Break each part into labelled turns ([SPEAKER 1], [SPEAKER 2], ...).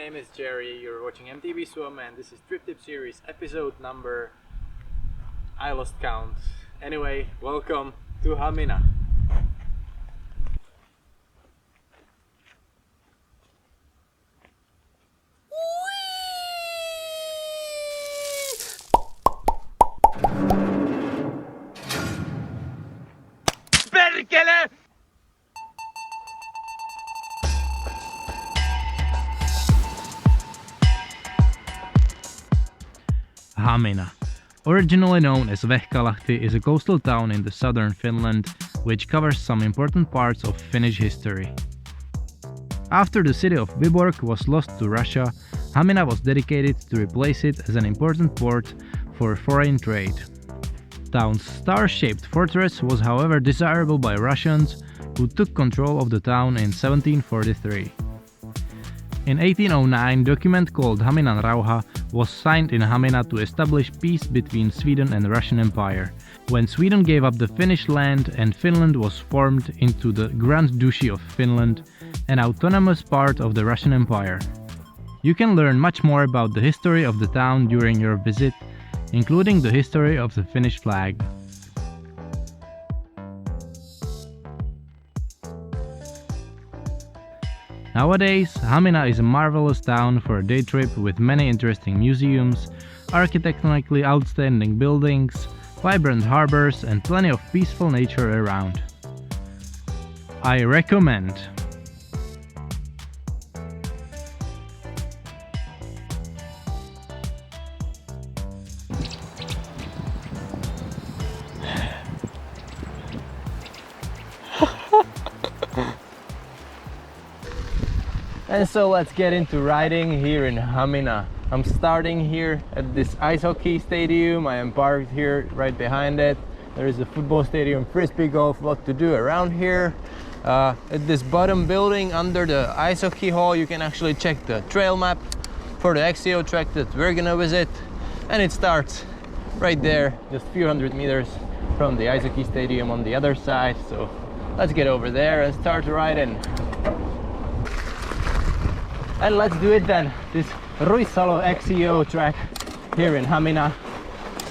[SPEAKER 1] name is Jerry, you're watching MTV Swim, and this is Trip Tip Series episode number... I lost count. Anyway, welcome to Hamina.
[SPEAKER 2] Perkele!
[SPEAKER 3] Hamina, originally known as Vehkalahti, is a coastal town in the southern Finland, which covers some important parts of Finnish history. After the city of Vyborg was lost to Russia, Hamina was dedicated to replace it as an important port for foreign trade. Town's star-shaped fortress was however desirable by Russians, who took control of the town in 1743. In 1809, document called Haminan Rauha was signed in Hamina to establish peace between Sweden and the Russian Empire, when Sweden gave up the Finnish land and Finland was formed into the Grand Duchy of Finland, an autonomous part of the Russian Empire. You can learn much more about the history of the town during your visit, including the history of the Finnish flag. Nowadays, Hamina is a marvelous town for a day trip with many interesting museums, architectonically outstanding buildings, vibrant harbors, and plenty of peaceful nature around. I recommend!
[SPEAKER 1] And so let's get into riding here in Hamina. I'm starting here at this ice hockey stadium. I am parked here right behind it. There is a football stadium, frisbee golf, lot to do around here. At this bottom building under the ice hockey hall, you can actually check the trail map for the XCO track that we're gonna visit. And it starts right there, just a few hundred meters from the ice hockey stadium on the other side. So let's get over there and start riding. And let's do it then, this Ruissalo XCO track here in Hamina,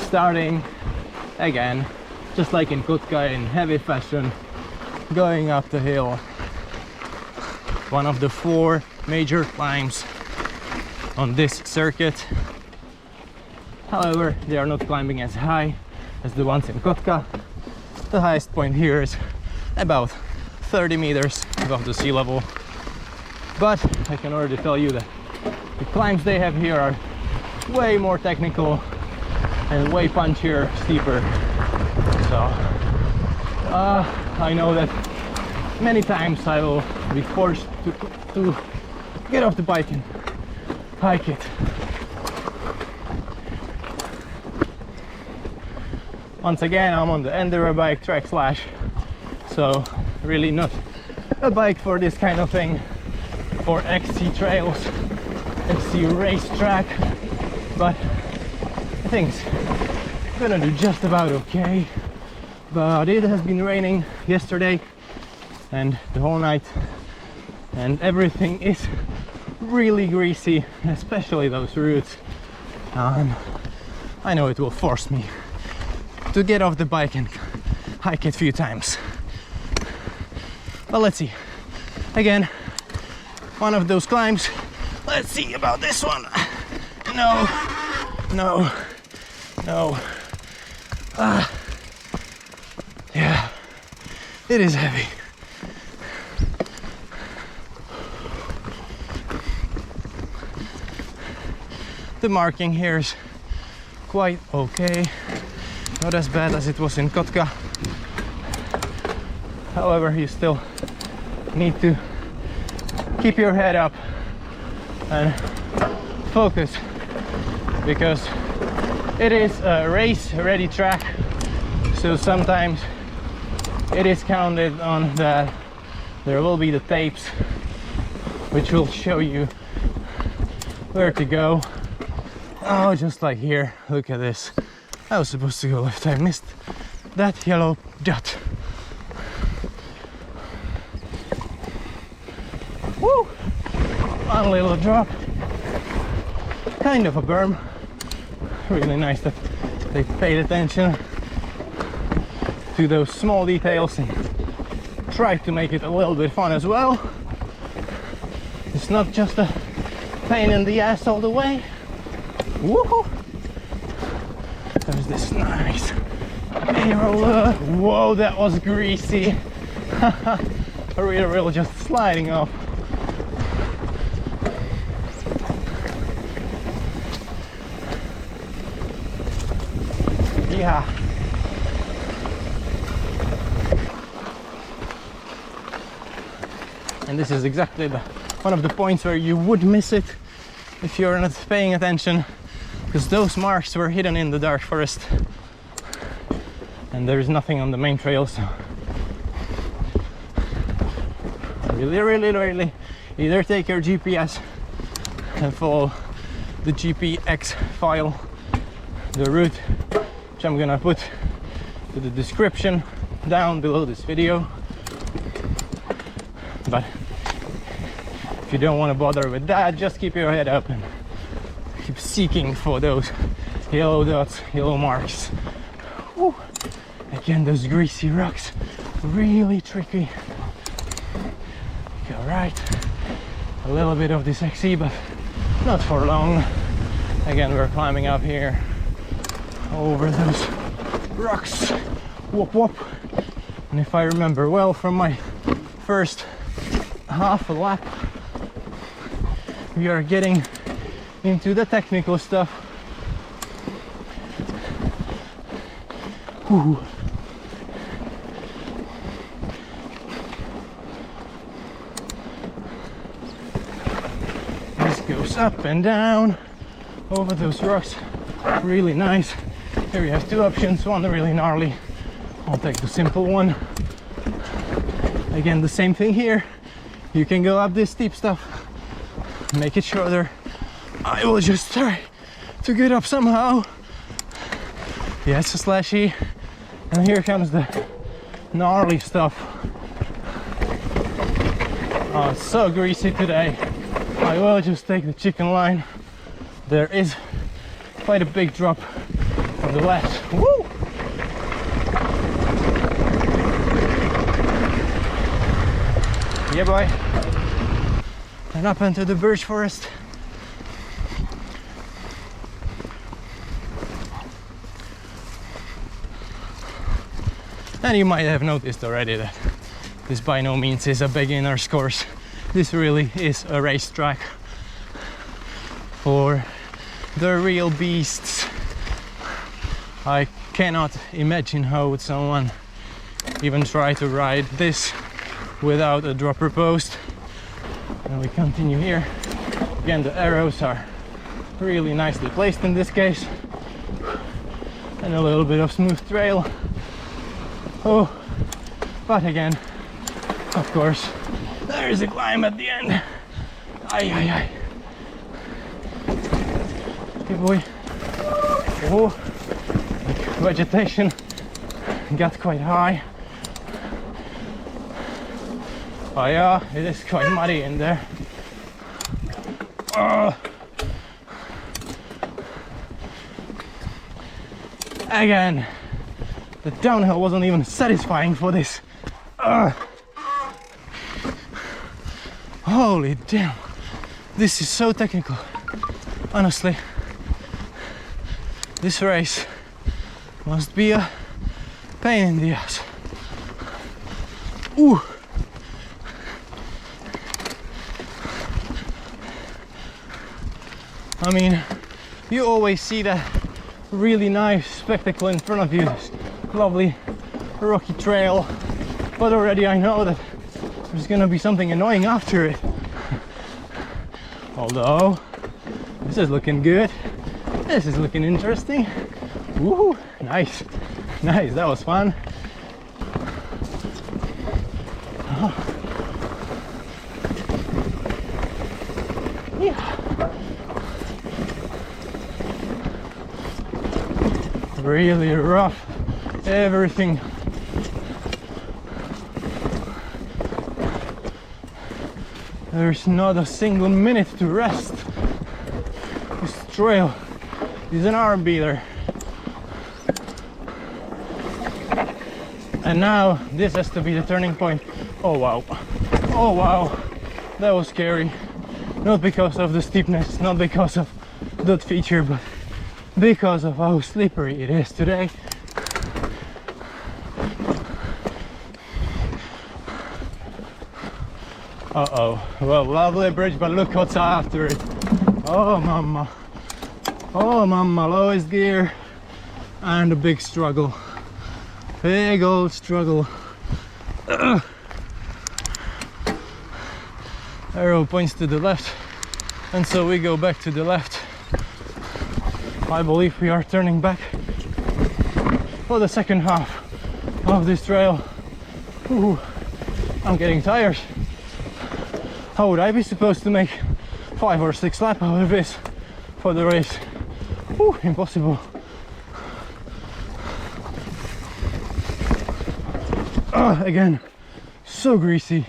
[SPEAKER 1] starting again, just like in Kotka, in heavy fashion, going up the hill. One of the 4 major climbs on this circuit. However, they are not climbing as high as the ones in Kotka. The highest point here is about 30 meters above the sea level. But I can already tell you that the climbs they have here are way more technical and way punchier, steeper. So I know that many times I will be forced to get off the bike and hike it. Once again, I'm on the Enduro bike Trek Slash, so really not a bike for this kind of thing. For XC trails, XC racetrack, but I think it's gonna do just about okay. But it has been raining yesterday and the whole night, and everything is really greasy, especially those routes. I know it will force me to get off the bike and hike it a few times. But let's see. Again, one of those climbs. Let's see about this one. No. Yeah, it is heavy. The marking here is quite okay. Not as bad as it was in Kotka. However, you still need to keep your head up and focus, because it is a race ready track, so sometimes it is counted on that there will be the tapes which will show you where to go. Oh, just like here, look at this. I was supposed to go left, I missed that yellow dot. Woo! One little drop kind of a berm. Really nice that they paid attention to those small details and tried to make it a little bit fun as well. It's not just a pain in the ass all the way. Woohoo! There's this nice A-roller. Whoa, that was greasy. A real rail just sliding off. Yeah. And this is exactly one of the points where you would miss it if you're not paying attention, because those marks were hidden in the dark forest and there is nothing on the main trail. So really either take your GPS and follow the GPX file, the route, which I'm gonna put to the description down below this video. But if you don't want to bother with that, just keep your head up and keep seeking for those yellow dots, yellow marks. Whew. Again, those greasy rocks, really tricky. Go right, a little bit of this XC, but not for long. Again, we're climbing up here over those rocks. Whoop whoop. And if I remember well from my first half a lap, we are getting into the technical stuff. Ooh. This goes up and down over those rocks. Really nice. Here we have two options, one really gnarly. I'll take the simple one. Again, the same thing here. You can go up this steep stuff, make it shorter. I will just try to get up somehow. Yeah, it's a slashy. And here comes the gnarly stuff. Oh, it's so greasy today. I will just take the chicken line. There is quite a big drop on the left. Woo! Yeah, boy. And up into the birch forest. And you might have noticed already that this by no means is a beginner's course. This really is a racetrack for the real beasts. I cannot imagine how would someone even try to ride this without a dropper post. And we continue here. Again, the arrows are really nicely placed in this case, and a little bit of smooth trail. Oh, but again, of course, there is a climb at the end. Ay, ay, ay. Hey boy. Oh, vegetation got quite high. Oh yeah, it is quite muddy in there. Again, the downhill wasn't even satisfying for this. Holy damn, this is so technical. Honestly, this race must be a pain in the ass. Ooh. I mean, you always see that really nice spectacle in front of you, this lovely rocky trail, but already I know that there's gonna be something annoying after it. Although, this is looking good. This is looking interesting. Woohoo! Nice, nice, that was fun. Yeah. Really rough, everything. There's not a single minute to rest. This trail is an arm beater. And now this has to be the turning point. Oh wow. Oh wow. That was scary. Not because of the steepness, not because of that feature, but because of how slippery it is today. Uh-oh. Well, lovely bridge, but look what's after it. Oh mama. Oh mama, lowest gear and a big struggle. Big old struggle. Ugh. Arrow points to the left, and so we go back to the left. I believe we are turning back for the second half of this trail. Ooh, I'm getting tired. How would I be supposed to make 5 or 6 laps out of this for the race? Ooh, impossible. Again, so greasy.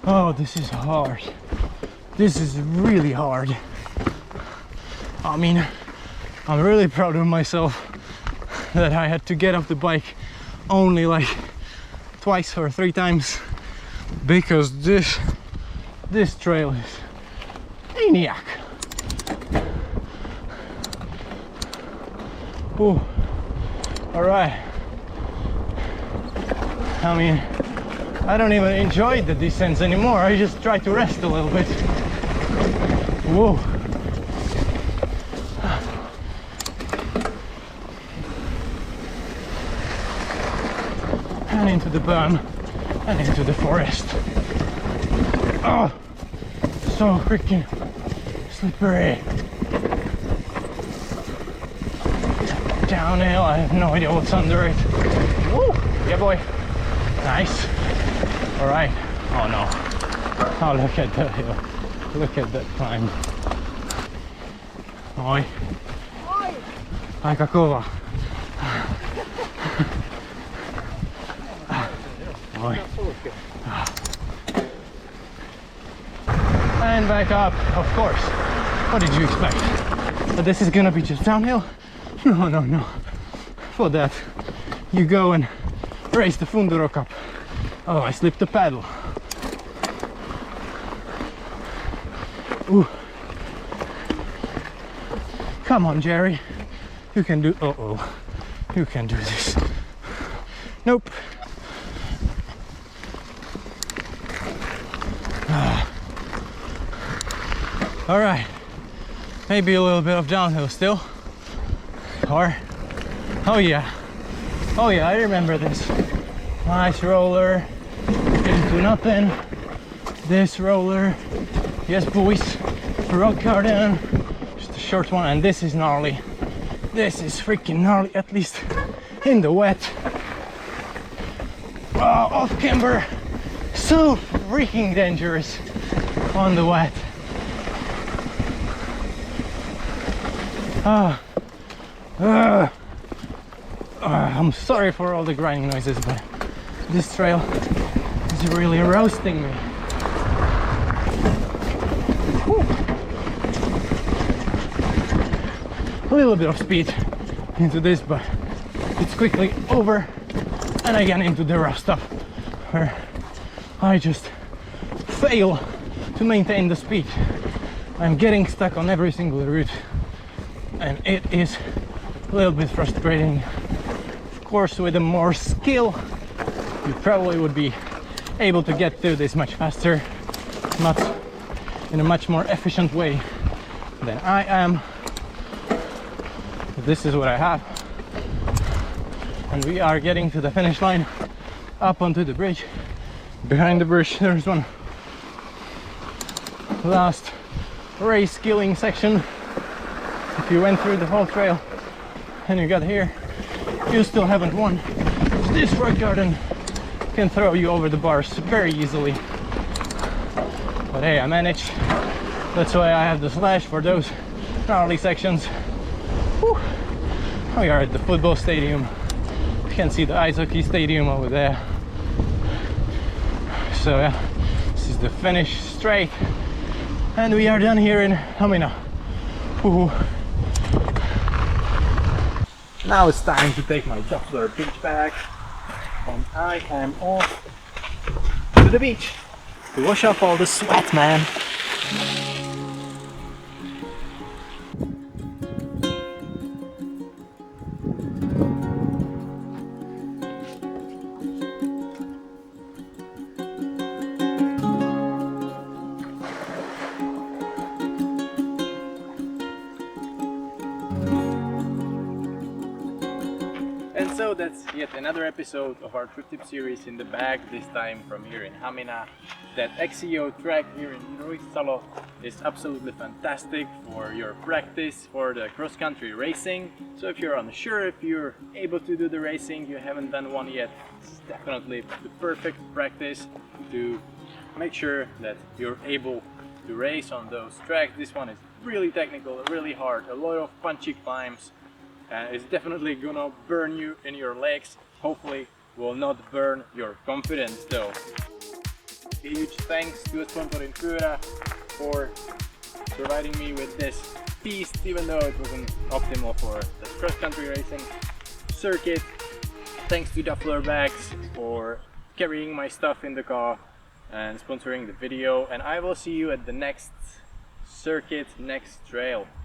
[SPEAKER 1] Oh, this is hard. This is really hard. I mean, I'm really proud of myself that I had to get off the bike only like twice or 3 times, because this trail is maniac. Ooh. All right. I mean, I don't even enjoy the descents anymore. I just try to rest a little bit. Whoa. And into the berm and into the forest. Oh, so freaking slippery. Downhill, I have no idea what's under it. Woo! Yeah, boy. Nice. All right. Oh no. Oh, look at that hill. Look at that climb. Oi. Aika kova. Oi. And back up, of course. What did you expect? That this is gonna be just downhill? No, no, no. For that, you go and race the Funduro Cup. Oh, I slipped the paddle. Ooh. Come on, Jerry. You can do... Uh-oh. You can do this. Nope. All right. Maybe a little bit of downhill still. Or... Oh yeah. Oh yeah, I remember this. Nice roller. Into nothing. This roller. Yes, boys. Rock garden. Just a short one, and this is gnarly. This is freaking gnarly, at least in the wet. Oh, off camber. So freaking dangerous on the wet. I'm sorry for all the grinding noises, but this trail is really roasting me. Whew. A little bit of speed into this, but it's quickly over, and I get into the rough stuff where I just fail to maintain the speed. I'm getting stuck on every single route, and it is a little bit frustrating. Of course, with more skill, you probably would be able to get through this much faster, not in a much more efficient way than I am. But this is what I have, and we are getting to the finish line, up onto the bridge. Behind the bridge there's one last race skilling section. If you went through the whole trail and you got here, you still haven't won. This rock garden can throw you over the bars very easily. But hey, I managed. That's why I have the slash for those gnarly sections. Whew. We are at the football stadium. You can see the ice hockey stadium over there. So yeah, this is the finish straight, and we are done here in Hamina. Woohoo. Now it's time to take my Doppler beach bag, and I am off to the beach to wash off all the sweat, man. And so that's yet another episode of our trip tip series in the bag, this time from here in Hamina. That XCO track here in Ruissalo is absolutely fantastic for your practice for the cross-country racing. So if you're unsure if you're able to do the racing, you haven't done one yet, it's definitely the perfect practice to make sure that you're able to race on those tracks. This one is really technical, really hard, a lot of punchy climbs. It's definitely gonna burn you in your legs. Hopefully will not burn your confidence though. A huge thanks to sponsor Infura for providing me with this piece, even though it wasn't optimal for the cross-country racing circuit. Thanks to Doppler Bags for carrying my stuff in the car and sponsoring the video, and I will see you at the next circuit, next trail.